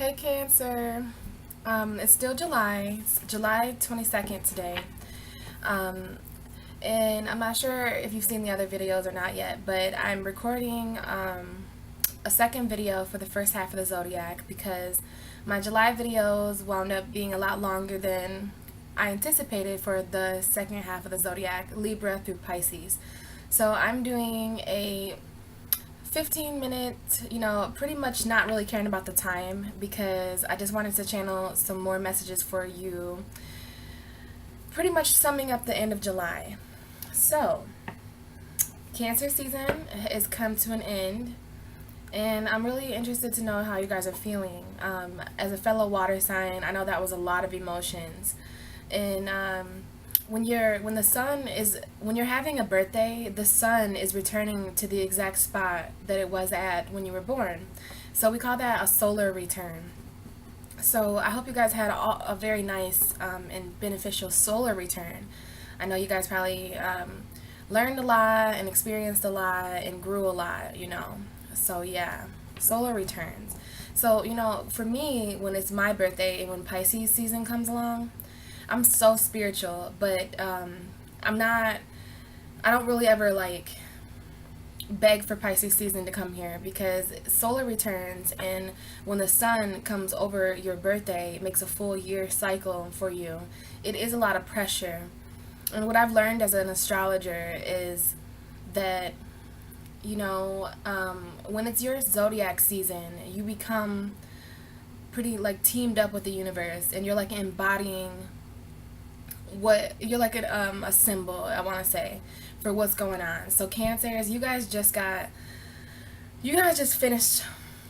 Hey Cancer. It's still July. It's July 22nd today. Um, and I'm not sure if you've seen the other videos or not yet, but I'm recording a second video for the first half of the zodiac because my July videos wound up being a lot longer than I anticipated for the second half of the zodiac, Libra through Pisces. So I'm doing a 15-minute, pretty much not really caring about the time because I just wanted to channel some more messages for you, pretty much summing up the end of July. So, Cancer season has come to an end, and I'm really interested to know how you guys are feeling. As a fellow water sign, I know that was a lot of emotions, and when you're having a birthday, the sun is returning to the exact spot that it was at when you were born. So we call that a solar return. So I hope you guys had a very nice and beneficial solar return. I know you guys probably learned a lot and experienced a lot and grew a lot. So yeah, solar returns. So, for me, when it's my birthday and when Pisces season comes along, I'm so spiritual, but I don't really ever beg for Pisces season to come here because solar returns, and when the sun comes over your birthday, it makes a full year cycle for you. It is a lot of pressure. And what I've learned as an astrologer is that, when it's your zodiac season, you become pretty teamed up with the universe, and you're embodying you're a symbol, I want to say, for what's going on. So Cancers, you guys just finished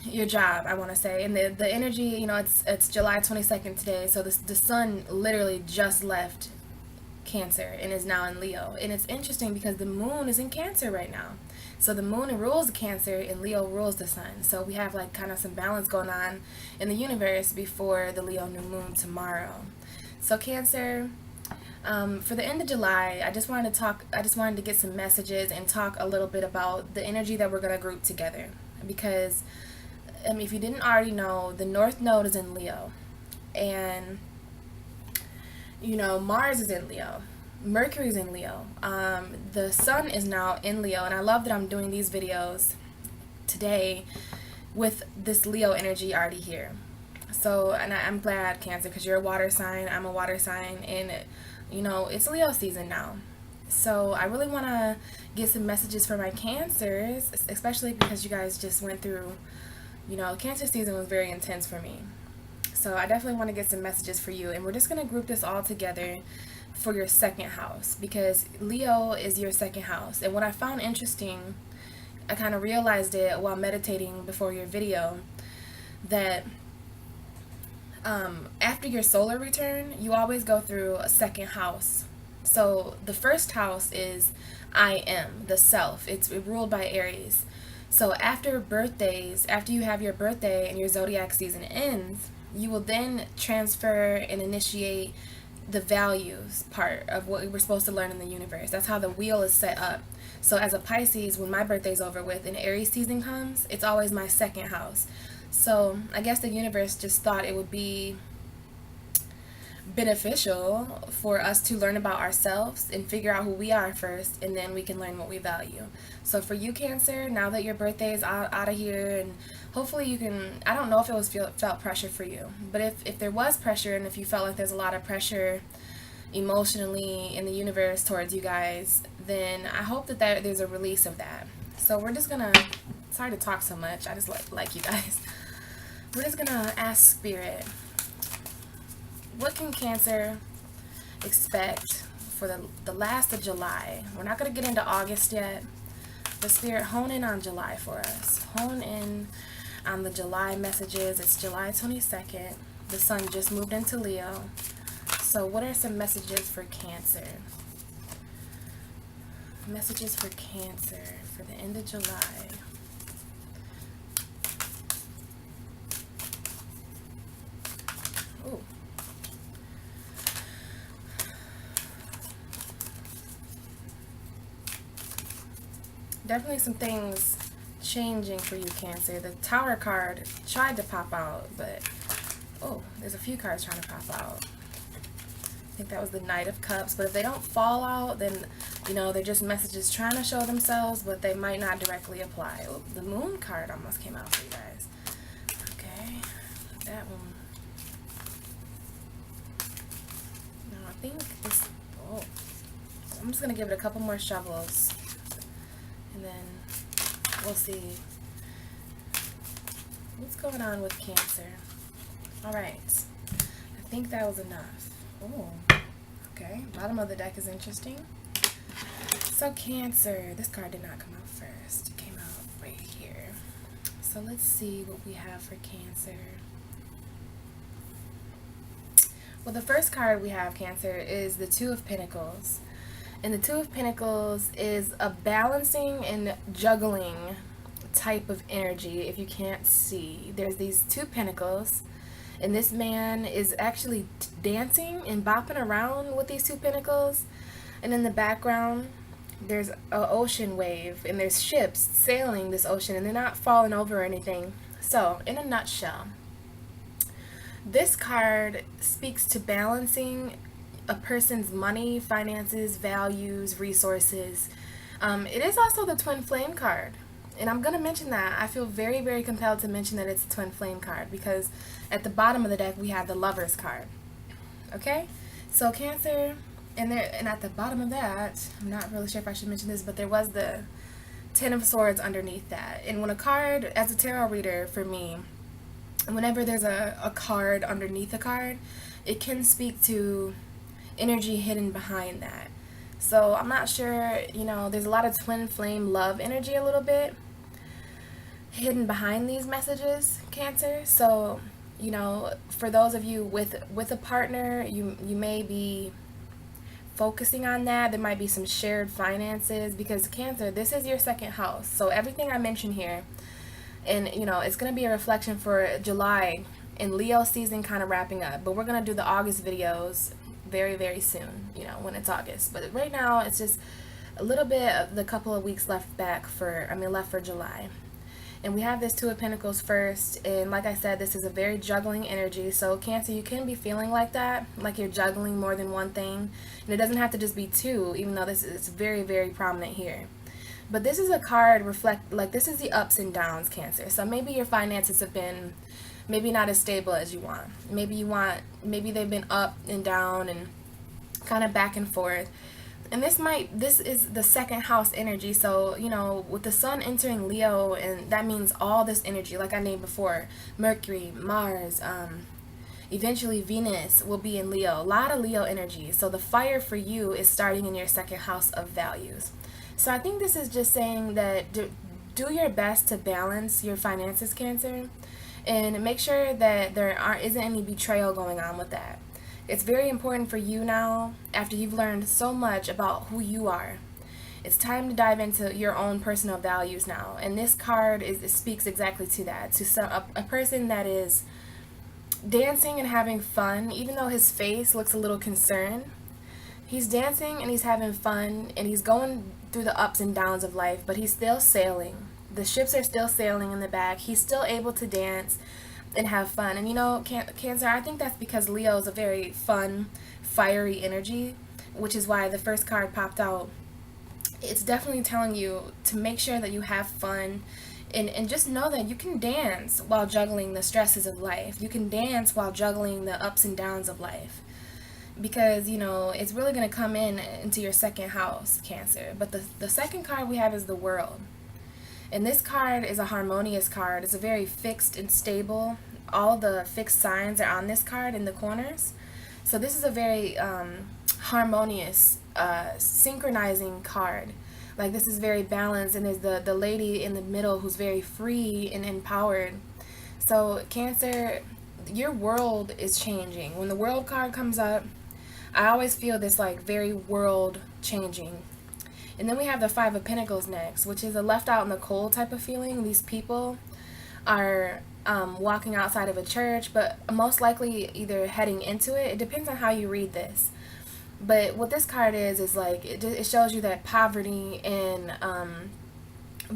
your job, I want to say, and the energy, it's July 22nd today, so the sun literally just left Cancer and is now in Leo. And it's interesting because the moon is in Cancer right now, so the moon rules Cancer and Leo rules the sun. So we have kind of some balance going on in the universe before the Leo new moon tomorrow. So Cancer, for the end of July, I just wanted to get some messages and talk a little bit about the energy that we're going to group together. Because, if you didn't already know, the North Node is in Leo. And, Mars is in Leo. Mercury's in Leo. The Sun is now in Leo. And I love that I'm doing these videos today with this Leo energy already here. So, and I'm glad, Cancer, because you're a water sign, I'm a water sign, and it's Leo season now. So I really want to get some messages for my Cancers, especially because you guys just went through, Cancer season was very intense for me. So I definitely want to get some messages for you, and we're just going to group this all together for your second house, because Leo is your second house. And what I found interesting, I kind of realized it while meditating before your video, that after your solar return, you always go through a second house. So the first house is I am, the self. It's ruled by Aries. So after birthdays, after you have your birthday and your zodiac season ends, you will then transfer and initiate the values part of what we were supposed to learn in the universe. That's how the wheel is set up. So as a Pisces, when my birthday's over with and Aries season comes, it's always my second house. So I guess the universe just thought it would be beneficial for us to learn about ourselves and figure out who we are first, and then we can learn what we value. So for you, Cancer, now that your birthday is out of here, and hopefully you can, I don't know if it was felt pressure for you, but if there was pressure, and if you felt like there's a lot of pressure emotionally in the universe towards you guys, then I hope that there's a release of that. So we're just gonna, sorry to talk so much, I just like you guys. We're just gonna ask Spirit, what can Cancer expect for the last of July? We're not gonna get into August yet, but Spirit, hone in on July for us. Hone in on the July messages. It's July 22nd. The sun just moved into Leo. So what are some messages for Cancer? Messages for Cancer for the end of July. Ooh. Definitely some things changing for you, Cancer. The Tower card tried to pop out, but Oh, there's a few cards trying to pop out. I think that was the Knight of Cups, but if they don't fall out, then, you know, they're just messages trying to show themselves, but they might not directly apply. Oh, the Moon card almost came out for you guys. Okay, that one. Now, I think this, oh, I'm just going to give it a couple more shuffles, and then we'll see what's going on with Cancer. All right, I think that was enough. Oh, okay, bottom of the deck is interesting. So Cancer, this card did not come out first. It came out right here. So let's see what we have for Cancer. Well, the first card we have, Cancer, is the Two of Pentacles. And the Two of Pentacles is a balancing and juggling type of energy. If you can't see, there's these two pentacles, and this man is actually dancing and bopping around with these two pentacles, and in the background there's an ocean wave, and there's ships sailing this ocean, and they're not falling over or anything. So in a nutshell, this card speaks to balancing a person's money, finances, values, resources. It is also the Twin Flame card. And I'm going to mention that. I feel very, very compelled to mention that it's a Twin Flame card, because at the bottom of the deck we have the Lovers card. Okay? So Cancer, and at the bottom of that, I'm not really sure if I should mention this, but there was the Ten of Swords underneath that. And when a card, as a tarot reader for me, whenever there's a card underneath a card, it can speak to energy hidden behind that. So I'm not sure, you know, there's a lot of Twin Flame love energy a little bit hidden behind these messages, Cancer. So, you know, for those of you with a partner, you may be focusing on that. There might be some shared finances, because Cancer, this is your second house. So everything I mentioned here, and you know, it's going to be a reflection for July and Leo season kind of wrapping up, but we're going to do the August videos very, very soon, you know, when it's August. But right now it's just a little bit of the couple of weeks left for July. And we have this Two of Pentacles first, and like I said, this is a very juggling energy. So Cancer, you can be feeling like that, like you're juggling more than one thing, and it doesn't have to just be two, even though this is very, very prominent here. But this is a card this is the ups and downs, Cancer. So maybe your finances have been maybe not as stable as you want. Maybe they've been up and down and kind of back and forth. And this is the second house energy. So, you know, with the sun entering Leo, and that means all this energy, like I named before, Mercury, Mars, eventually Venus will be in Leo. A lot of Leo energy. So the fire for you is starting in your second house of values. So I think this is just saying that do your best to balance your finances, Cancer, and make sure that there isn't any betrayal going on with that. It's very important for you now, after you've learned so much about who you are. It's time to dive into your own personal values now. And this card speaks exactly to that. To a person that is dancing and having fun, even though his face looks a little concerned. He's dancing and he's having fun, and he's going through the ups and downs of life, but he's still sailing. The ships are still sailing in the back. He's still able to dance and have fun. And you know, Cancer, I think that's because Leo is a very fun, fiery energy, which is why the first card popped out. It's definitely telling you to make sure that you have fun, and just know that you can dance while juggling the stresses of life. You can dance while juggling the ups and downs of life, because you know it's really going to come into your second house, Cancer. But the second card we have is the World. And this card is a harmonious card. It's a very fixed and stable. All the fixed signs are on this card in the corners. So this is a very harmonious, synchronizing card. Like, this is very balanced, and there's the lady in the middle who's very free and empowered. So Cancer, your world is changing. When the World card comes up, I always feel this like very world changing. And then we have the Five of Pentacles next, which is a left out in the cold type of feeling. These people are walking outside of a church, but most likely either heading into it. It depends on how you read this. But what this card is like, it shows you that poverty and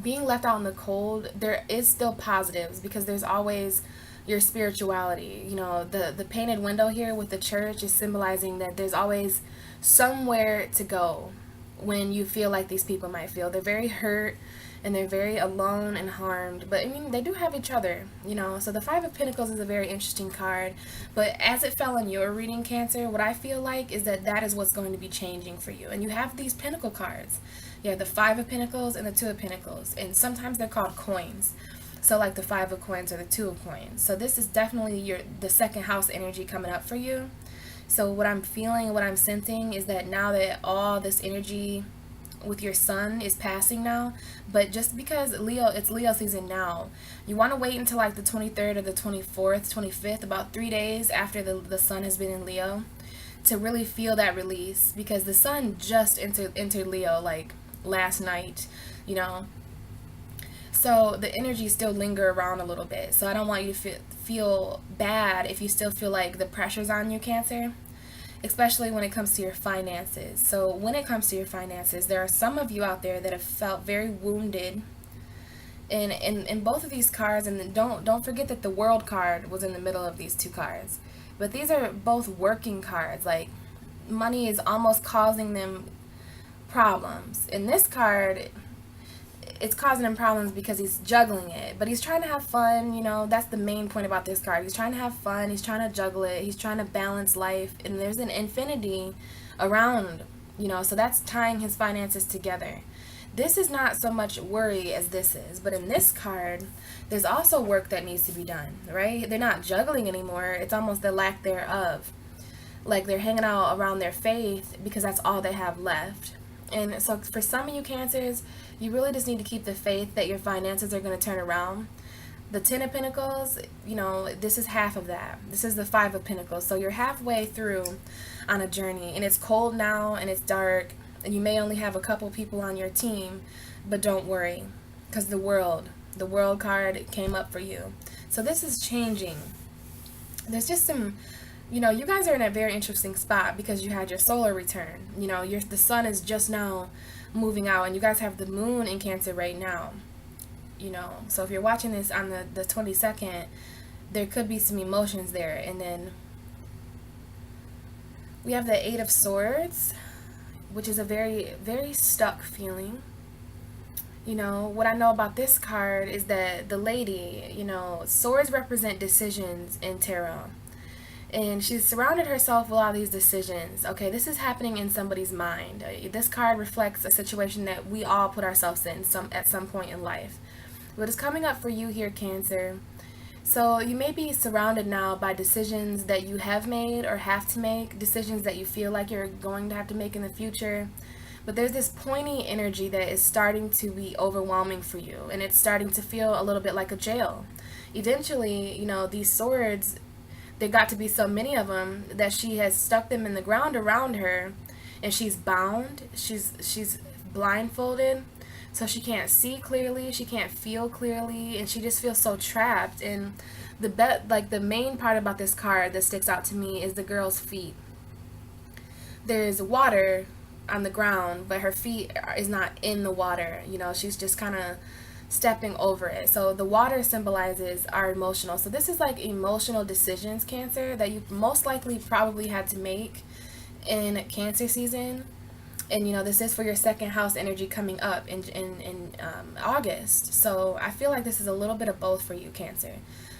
being left out in the cold, there is still positives because there's always your spirituality. You know, the painted window here with the church is symbolizing that there's always somewhere to go when you feel like these people might feel. They're very hurt and they're very alone and harmed, but I mean, they do have each other, you know. So the Five of Pentacles is a very interesting card, but as it fell in your reading, Cancer, what I feel like is that that is what's going to be changing for you. And you have these Pentacle cards. Yeah, the Five of Pentacles and the Two of Pentacles, and sometimes they're called coins. So like the Five of Coins or the Two of Coins. So this is definitely the second house energy coming up for you. So what I'm feeling, what I'm sensing is that now that all this energy with your sun is passing now, but just because it's Leo season now, you want to wait until like the 23rd or the 24th, 25th, about 3 days after the sun has been in Leo, to really feel that release, because the sun just entered Leo like last night, you know. So the energies still linger around a little bit. So I don't want you to feel bad if you still feel like the pressure's on you, Cancer, especially when it comes to your finances. So when it comes to your finances, there are some of you out there that have felt very wounded in both of these cards. And don't forget that the World card was in the middle of these two cards. But these are both working cards. Like, money is almost causing them problems. In this card, it's causing him problems because he's juggling it, but he's trying to have fun. You know, that's the main point about this card. He's trying to have fun, he's trying to juggle it, he's trying to balance life, and there's an infinity around, you know, so that's tying his finances together. This is not so much worry as this is, but in this card, there's also work that needs to be done, right? They're not juggling anymore, it's almost the lack thereof. Like, they're hanging out around their faith because that's all they have left. And so for some of you Cancers, you really just need to keep the faith that your finances are going to turn around. The Ten of Pentacles, you know, this is half of that. This is the Five of Pentacles. So you're halfway through on a journey, and it's cold now and it's dark, and you may only have a couple people on your team, but don't worry, because the world card came up for you. So this is changing. There's just some, you know, you guys are in a very interesting spot because you had your solar return. You know, the sun is just now moving out, and you guys have the moon in Cancer right now. You know, so if you're watching this on the 22nd, there could be some emotions there. And then we have the Eight of Swords, which is a very, very stuck feeling. You know, what I know about this card is that the lady, you know, swords represent decisions in tarot. And she's surrounded herself with all these decisions. Okay, this is happening in somebody's mind. This card reflects a situation that we all put ourselves in at some point in life. What is coming up for you here, Cancer? So you may be surrounded now by decisions that you have made or have to make, decisions that you feel like you're going to have to make in the future. But there's this pointy energy that is starting to be overwhelming for you, and it's starting to feel a little bit like a jail. Eventually, you know, these swords, there got to be so many of them that she has stuck them in the ground around her, and she's bound, she's blindfolded, so she can't see clearly, she can't feel clearly, and she just feels so trapped. And the main part about this card that sticks out to me is the girl's feet. There's water on the ground, but her feet is not in the water. You know, she's just kind of stepping over it. So the water symbolizes our emotional. So this is like emotional decisions, Cancer, that you most likely probably had to make in Cancer season. And you know, this is for your second house energy coming up in August. So I feel like this is a little bit of both for you, Cancer.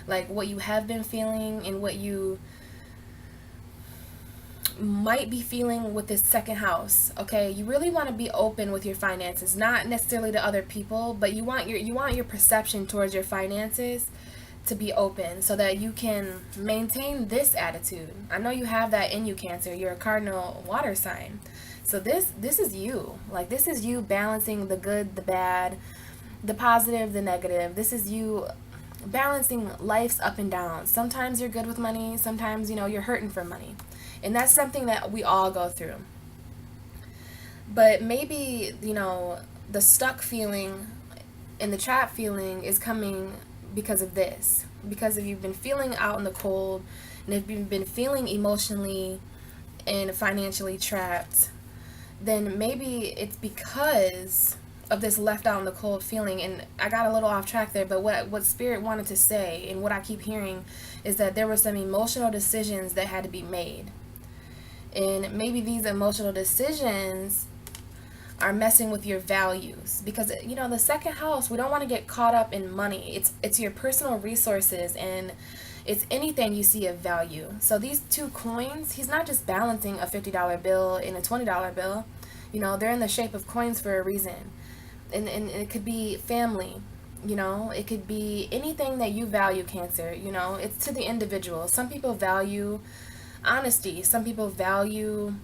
Like what you have been feeling and what you might be feeling with this second house. Okay, you really want to be open with your finances, not necessarily to other people, but you want your perception towards your finances to be open so that you can maintain this attitude. I know you have that in you, Cancer. You're a cardinal water sign. So this is you. Like, this is you balancing the good, the bad, the positive, the negative. This is you balancing life's up and down. Sometimes you're good with money, sometimes, you know, you're hurting for money. And that's something that we all go through. But maybe, you know, the stuck feeling and the trapped feeling is coming because of this. Because if you've been feeling out in the cold, and if you've been feeling emotionally and financially trapped, then maybe it's because of this left out in the cold feeling. And I got a little off track there, but what Spirit wanted to say and what I keep hearing is that there were some emotional decisions that had to be made. And maybe these emotional decisions are messing with your values, because the second house, we don't want to get caught up in money. It's your personal resources, and it's anything you see of value. So these two coins, he's not just balancing a $50 bill and a $20 bill. They're in the shape of coins for a reason. And it could be family, it could be anything that you value, Cancer. It's to the individual. Some people value honesty, some people value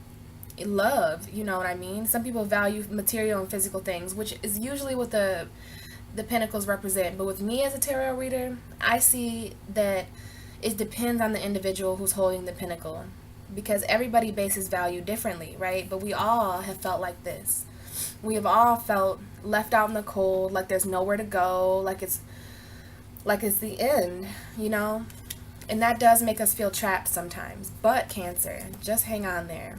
love, you know what I mean? Some people value material and physical things, which is usually what the pentacles represent. But with me as a tarot reader, I see that it depends on the individual who's holding the pentacle, because everybody bases value differently, right? But we all have felt like this. We have all felt left out in the cold, like there's nowhere to go, like it's the end, and that does make us feel trapped sometimes. But Cancer, just hang on there,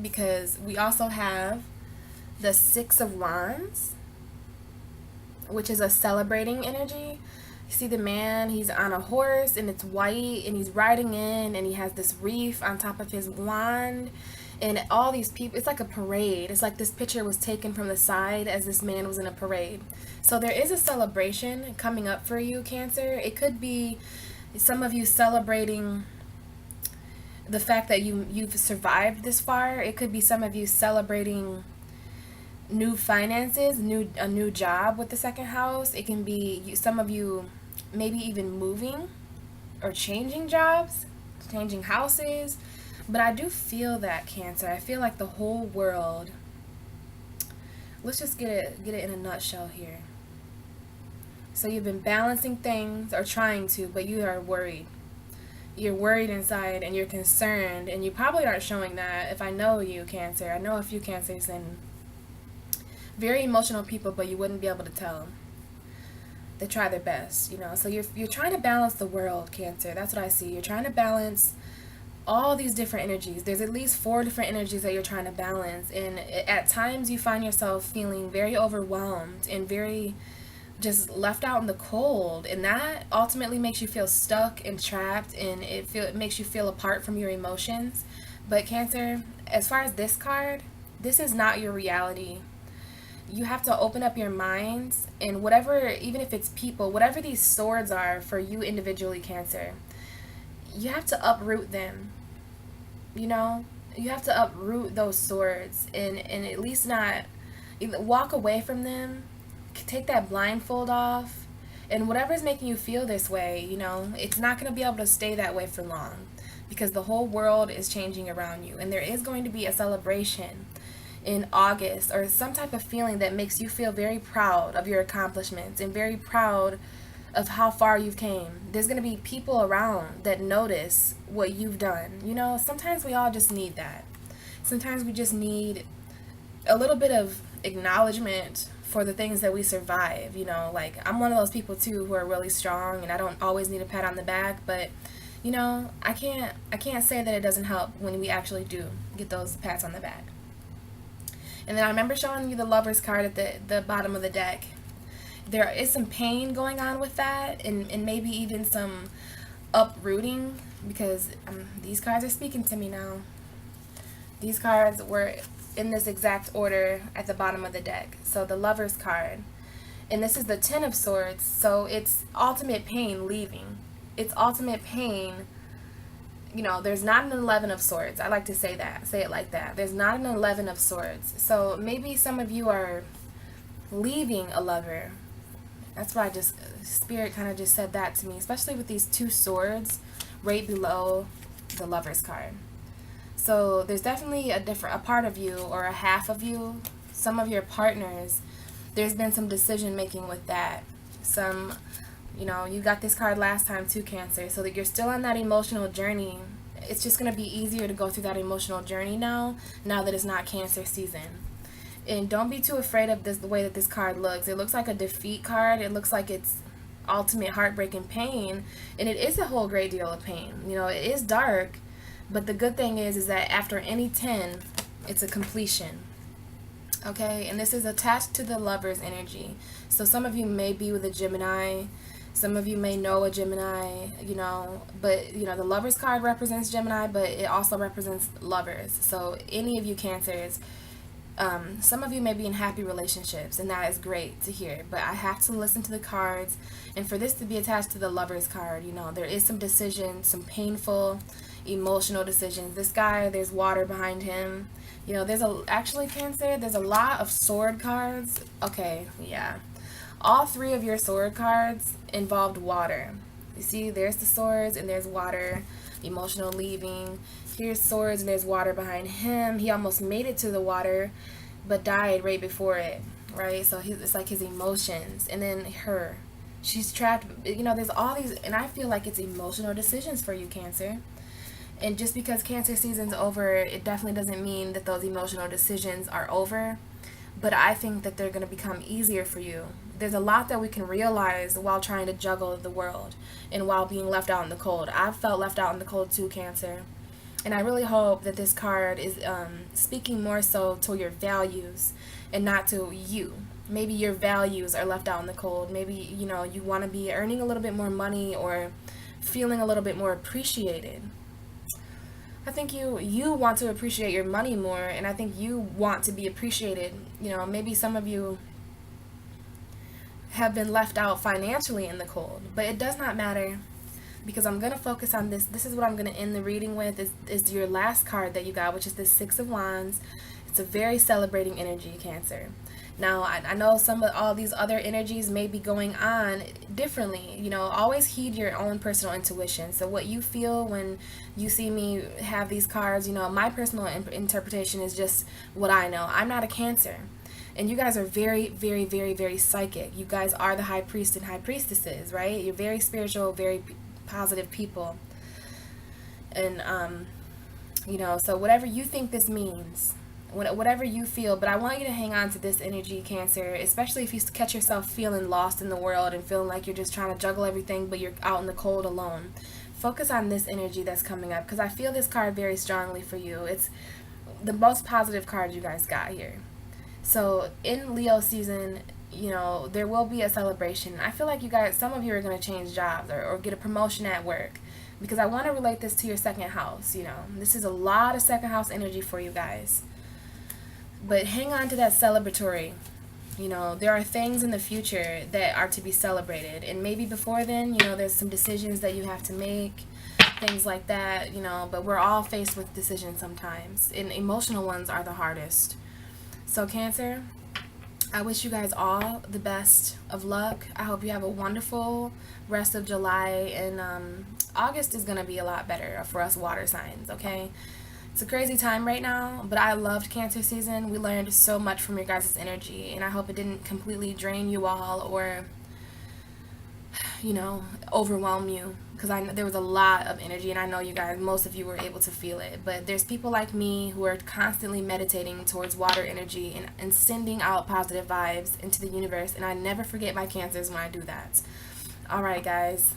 because we also have the Six of Wands, which is a celebrating energy. You see the man, he's on a horse and it's white, and he's riding in, and he has this wreath on top of his wand, and all these people, it's like a parade. It's like this picture was taken from the side as this man was in a parade. So there is a celebration coming up for you, Cancer. It could be some of you celebrating the fact that you've survived this far. It could be some of you celebrating new finances, a new job with the second house. It can be some of you maybe even moving or changing jobs, changing houses. But I do feel that, Cancer. I feel like the whole world, let's just get it in a nutshell here. So you've been balancing things, or trying to, but you are worried. You're worried inside, and you're concerned, and you probably aren't showing that. If I know you, Cancer, I know a few Cancers, and very emotional people, but you wouldn't be able to tell. They try their best, So you're trying to balance the world, Cancer. That's what I see. You're trying to balance all these different energies. There's at least 4 different energies that you're trying to balance, and at times you find yourself feeling very overwhelmed and very just left out in the cold, and that ultimately makes you feel stuck and trapped, and it makes you feel apart from your emotions. But Cancer, as far as this card, this is not your reality. You have to open up your minds, and whatever, even if it's people, whatever these swords are for you individually, Cancer, you have to uproot them. You have to uproot those swords, and at least not walk away from them. Take that blindfold off, and whatever's making you feel this way, it's not going to be able to stay that way for long, because the whole world is changing around you, and there is going to be a celebration in August, or some type of feeling that makes you feel very proud of your accomplishments and very proud of how far you've came. There's going to be people around that notice what you've done. Sometimes we all just need that. Sometimes we just need a little bit of acknowledgement for the things that we survive. Like, I'm one of those people too who are really strong, and I don't always need a pat on the back, but I can't say that it doesn't help when we actually do get those pats on the back. And then I remember showing you the Lover's card at the bottom of the deck. There is some pain going on with that, and maybe even some uprooting, because these cards are speaking to me now. These cards were in this exact order at the bottom of the deck. So the Lover's card, and this is the Ten of Swords, so it's ultimate pain leaving. It's ultimate pain. There's not an 11 of Swords. I like to say it like that. There's not an 11 of Swords. So maybe some of you are leaving a lover. That's why Spirit kind of just said that to me, especially with these 2 swords right below the Lover's card. So there's definitely a part of you, or a half of you, some of your partners, there's been some decision making with that. You got this card last time too, Cancer, so that you're still on that emotional journey. It's just going to be easier to go through that emotional journey now that it's not Cancer season. And don't be too afraid of the way that this card looks. It looks like a defeat card. It looks like it's ultimate heartbreak and pain, and it is a whole great deal of pain. It is dark, but the good thing is that after any 10, it's a completion. Okay, and this is attached to the Lover's energy. So some of you may be with a Gemini. Some of you may know a Gemini, but the Lover's card represents Gemini, but it also represents lovers. So any of you Cancers, some of you may be in happy relationships, and that is great to hear. But I have to listen to the cards, and for this to be attached to the Lover's card, there is some decisions, some painful, emotional decisions. This guy, there's water behind him. Actually, Cancer, there's a lot of sword cards. Okay, yeah. All three of your sword cards involved water. You see, there's the swords and there's water, emotional leaving. Here's swords and there's water behind him. He almost made it to the water, but died right before it, right? So it's like his emotions. And then her, she's trapped. There's all these, and I feel like it's emotional decisions for you, Cancer. And just because Cancer season's over, it definitely doesn't mean that those emotional decisions are over. But I think that they're going to become easier for you. There's a lot that we can realize while trying to juggle the world and while being left out in the cold. I've felt left out in the cold too, Cancer. And I really hope that this card is speaking more so to your values and not to you. Maybe your values are left out in the cold. Maybe, you want to be earning a little bit more money or feeling a little bit more appreciated. I think you want to appreciate your money more, and I think you want to be appreciated. Maybe some of you have been left out financially in the cold, but it does not matter because I'm going to focus on this. This is what I'm going to end the reading with is your last card that you got, which is the Six of Wands. It's a very celebrating energy, Cancer. Now, I know all these other energies may be going on differently. Always heed your own personal intuition. So what you feel when you see me have these cards, my personal interpretation is just what I know. I'm not a Cancer. And you guys are very, very, very, very psychic. You guys are the high priest and high priestesses, right? You're very spiritual, very positive people. And, so whatever you think this means, whatever you feel, but I want you to hang on to this energy, Cancer, especially if you catch yourself feeling lost in the world and feeling like you're just trying to juggle everything, but you're out in the cold alone. Focus on this energy that's coming up, because I feel this card very strongly for you. It's the most positive card you guys got here. So in Leo season, there will be a celebration. I feel like you guys, some of you are going to change jobs or get a promotion at work, because I want to relate this to your second house. This is a lot of second house energy for you guys. But hang on to that celebratory. There are things in the future that are to be celebrated. And maybe before then, there's some decisions that you have to make, things like that, but we're all faced with decisions sometimes. And emotional ones are the hardest. So Cancer, I wish you guys all the best of luck. I hope you have a wonderful rest of July. And August is going to be a lot better for us water signs, okay? It's a crazy time right now, but I loved Cancer season. We learned so much from your guys' energy, and I hope it didn't completely drain you all or, overwhelm you, because there was a lot of energy, and I know you guys, most of you were able to feel it. But there's people like me who are constantly meditating towards water energy and sending out positive vibes into the universe, and I never forget my Cancers when I do that. All right, guys,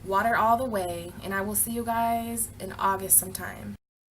water all the way, and I will see you guys in August sometime.